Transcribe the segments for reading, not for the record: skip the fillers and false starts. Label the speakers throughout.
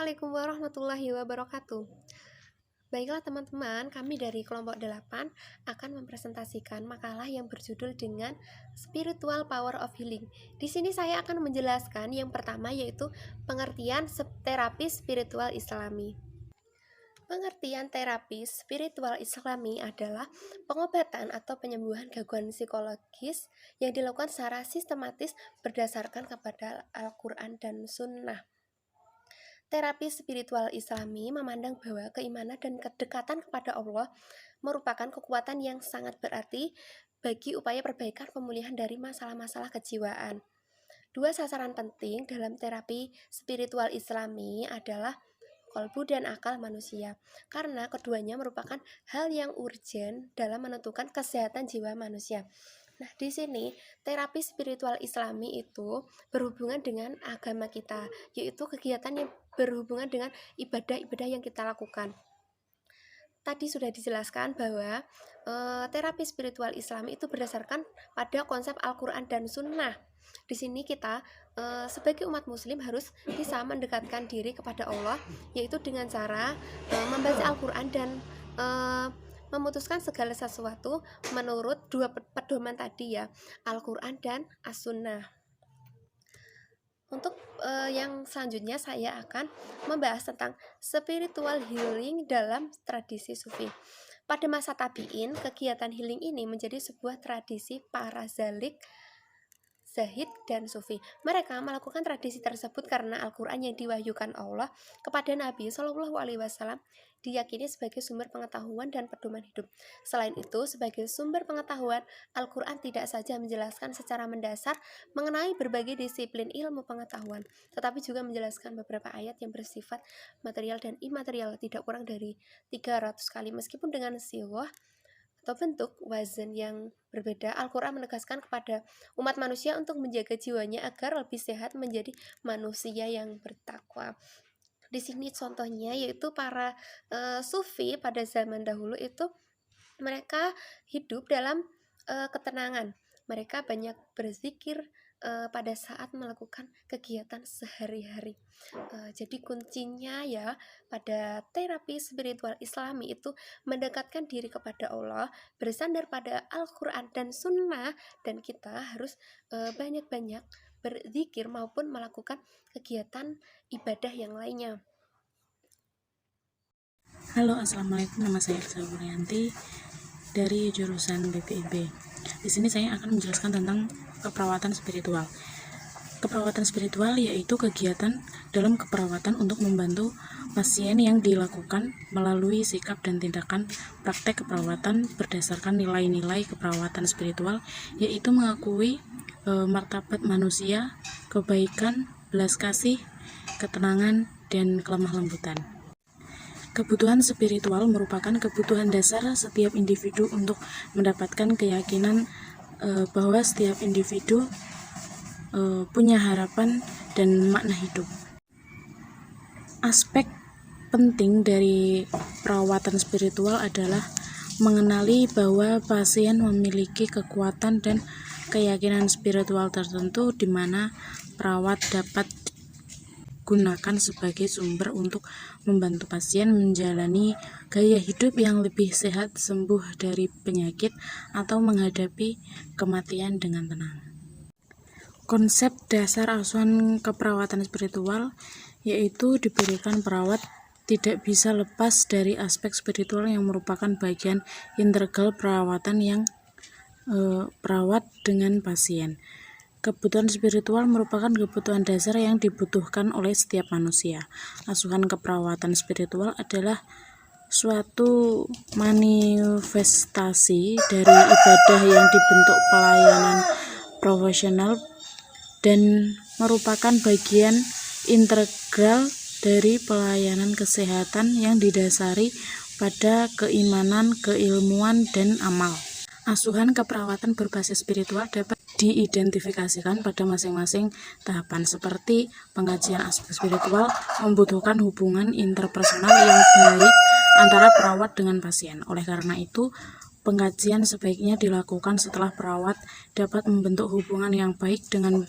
Speaker 1: Assalamualaikum warahmatullahi wabarakatuh. Baiklah teman-teman, kami dari kelompok 8 akan mempresentasikan makalah yang berjudul dengan Spiritual Power of Healing. Di sini saya akan menjelaskan yang pertama yaitu pengertian terapi spiritual Islami. Pengertian terapi spiritual Islami adalah pengobatan atau penyembuhan gangguan psikologis yang dilakukan secara sistematis berdasarkan kepada Al-Quran dan Sunnah. Terapi spiritual Islami memandang bahwa keimanan dan kedekatan kepada Allah merupakan kekuatan yang sangat berarti bagi upaya perbaikan pemulihan dari masalah-masalah kejiwaan. Dua sasaran penting dalam terapi spiritual Islami adalah kolbu dan akal manusia, karena keduanya merupakan hal yang urgent dalam menentukan kesehatan jiwa manusia. Nah, di sini terapi spiritual Islami itu berhubungan dengan agama kita, yaitu kegiatan yang berhubungan dengan ibadah-ibadah yang kita lakukan. Tadi sudah dijelaskan bahwa terapi spiritual Islami itu berdasarkan pada konsep Al-Quran dan Sunnah. Di sini kita sebagai umat muslim harus bisa mendekatkan diri kepada Allah, yaitu dengan cara membaca Al-Quran dan memutuskan segala sesuatu menurut dua pedoman tadi ya, Al-Quran dan As-Sunnah. Untuk yang selanjutnya saya akan membahas tentang spiritual healing dalam tradisi sufi. Pada masa tabi'in, kegiatan healing ini menjadi sebuah tradisi para zalik, zahid, dan sufi. Mereka melakukan tradisi tersebut karena Al-Quran yang diwahyukan Allah kepada Nabi SAW diyakini sebagai sumber pengetahuan dan pedoman hidup. Selain itu, sebagai sumber pengetahuan, Al-Quran tidak saja menjelaskan secara mendasar mengenai berbagai disiplin ilmu pengetahuan, tetapi juga menjelaskan beberapa ayat yang bersifat material dan imaterial tidak kurang dari 300 kali. Meskipun dengan siwah atau bentuk wazan yang berbeda, Al-Quran menegaskan kepada umat manusia untuk menjaga jiwanya agar lebih sehat menjadi manusia yang bertakwa. Di sini contohnya yaitu para sufi pada zaman dahulu itu mereka hidup dalam ketenangan. Mereka banyak berzikir pada saat melakukan kegiatan sehari-hari. Jadi kuncinya ya pada terapi spiritual Islami itu mendekatkan diri kepada Allah, bersandar pada Al-Quran dan Sunnah, dan kita harus banyak-banyak berzikir maupun melakukan kegiatan ibadah yang lainnya.
Speaker 2: Halo, assalamualaikum. Nama saya Elsa Wuryanti dari jurusan BPIB. Di sini saya akan menjelaskan tentang keperawatan spiritual. Keperawatan spiritual yaitu kegiatan dalam keperawatan untuk membantu pasien yang dilakukan melalui sikap dan tindakan praktek keperawatan berdasarkan nilai-nilai keperawatan spiritual, yaitu mengakui martabat manusia, kebaikan, belas kasih, ketenangan, dan kelemah lembutan. Kebutuhan spiritual merupakan kebutuhan dasar setiap individu untuk mendapatkan keyakinan bahwa setiap individu punya harapan dan makna hidup. Aspek penting dari perawatan spiritual adalah mengenali bahwa pasien memiliki kekuatan dan keyakinan spiritual tertentu di mana perawat dapat gunakan sebagai sumber untuk membantu pasien menjalani gaya hidup yang lebih sehat, sembuh dari penyakit, atau menghadapi kematian dengan tenang. Konsep dasar asuhan keperawatan spiritual yaitu diberikan perawat tidak bisa lepas dari aspek spiritual yang merupakan bagian integral perawatan yang perawat dengan pasien. Kebutuhan spiritual merupakan kebutuhan dasar yang dibutuhkan oleh setiap manusia. Asuhan keperawatan spiritual adalah suatu manifestasi dari ibadah yang dibentuk pelayanan profesional dan merupakan bagian integral dari pelayanan kesehatan yang didasari pada keimanan, keilmuan, dan amal. Asuhan keperawatan berbasis spiritual dapat diidentifikasikan pada masing-masing tahapan, seperti pengkajian aspek spiritual membutuhkan hubungan interpersonal yang baik antara perawat dengan pasien. Oleh karena itu, pengkajian sebaiknya dilakukan setelah perawat dapat membentuk hubungan yang baik dengan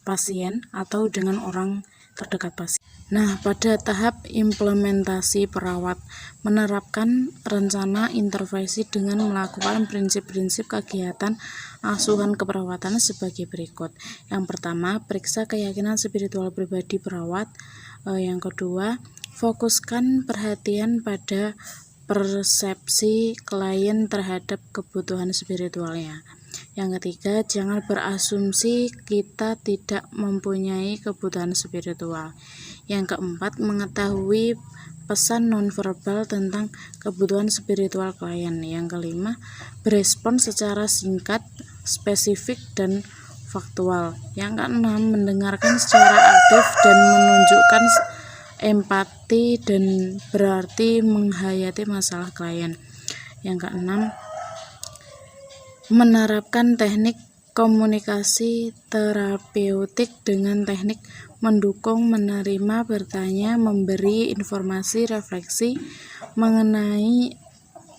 Speaker 2: pasien atau dengan orang terdekat pasien. Nah, pada tahap implementasi, perawat menerapkan rencana intervensi dengan melakukan prinsip-prinsip kegiatan asuhan keperawatan sebagai berikut. Yang pertama, periksa keyakinan spiritual pribadi perawat. Yang kedua, fokuskan perhatian pada persepsi klien terhadap kebutuhan spiritualnya. Yang ketiga, jangan berasumsi kita tidak mempunyai kebutuhan spiritual. Yang keempat, mengetahui pesan nonverbal tentang kebutuhan spiritual klien. Yang kelima, berespon secara singkat, spesifik, dan faktual. Yang keenam, mendengarkan secara aktif dan menunjukkan empati dan berarti menghayati masalah klien. Yang keenam, menerapkan teknik komunikasi terapeutik dengan teknik mendukung, menerima, bertanya, memberi informasi, refleksi,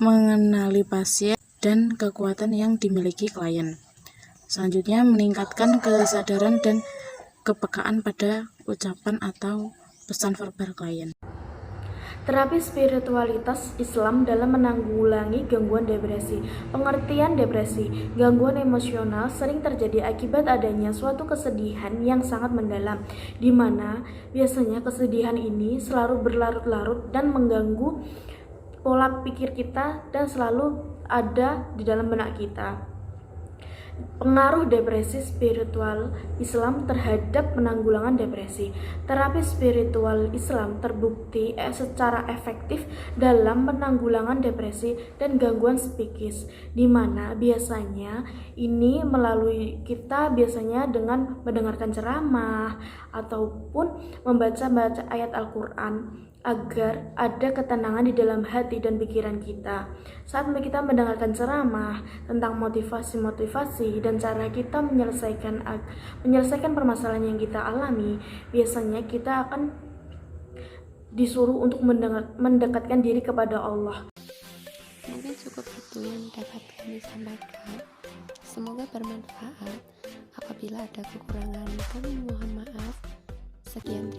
Speaker 2: mengenali pasien dan kekuatan yang dimiliki klien. Selanjutnya, meningkatkan kesadaran dan kepekaan pada ucapan atau pesan verbal klien.
Speaker 3: Terapi spiritualitas Islam dalam menanggulangi gangguan depresi. Pengertian depresi, gangguan emosional sering terjadi akibat adanya suatu kesedihan yang sangat mendalam, di mana biasanya kesedihan ini selalu berlarut-larut dan mengganggu pola pikir kita dan selalu ada di dalam benak kita. Pengaruh depresi spiritual Islam terhadap penanggulangan depresi. Terapi spiritual Islam terbukti secara efektif dalam penanggulangan depresi dan gangguan psikis, di mana biasanya ini melalui kita biasanya dengan mendengarkan ceramah ataupun membaca ayat Al-Quran agar ada ketenangan di dalam hati dan pikiran kita. Saat kita mendengarkan ceramah tentang motivasi dan cara kita menyelesaikan permasalahan yang kita alami, biasanya kita akan disuruh untuk mendekatkan diri kepada Allah.
Speaker 1: Mungkin cukup itu yang dapat kami sampaikan. Semoga bermanfaat. Apabila ada kekurangan, kami mohon maaf. Sekian.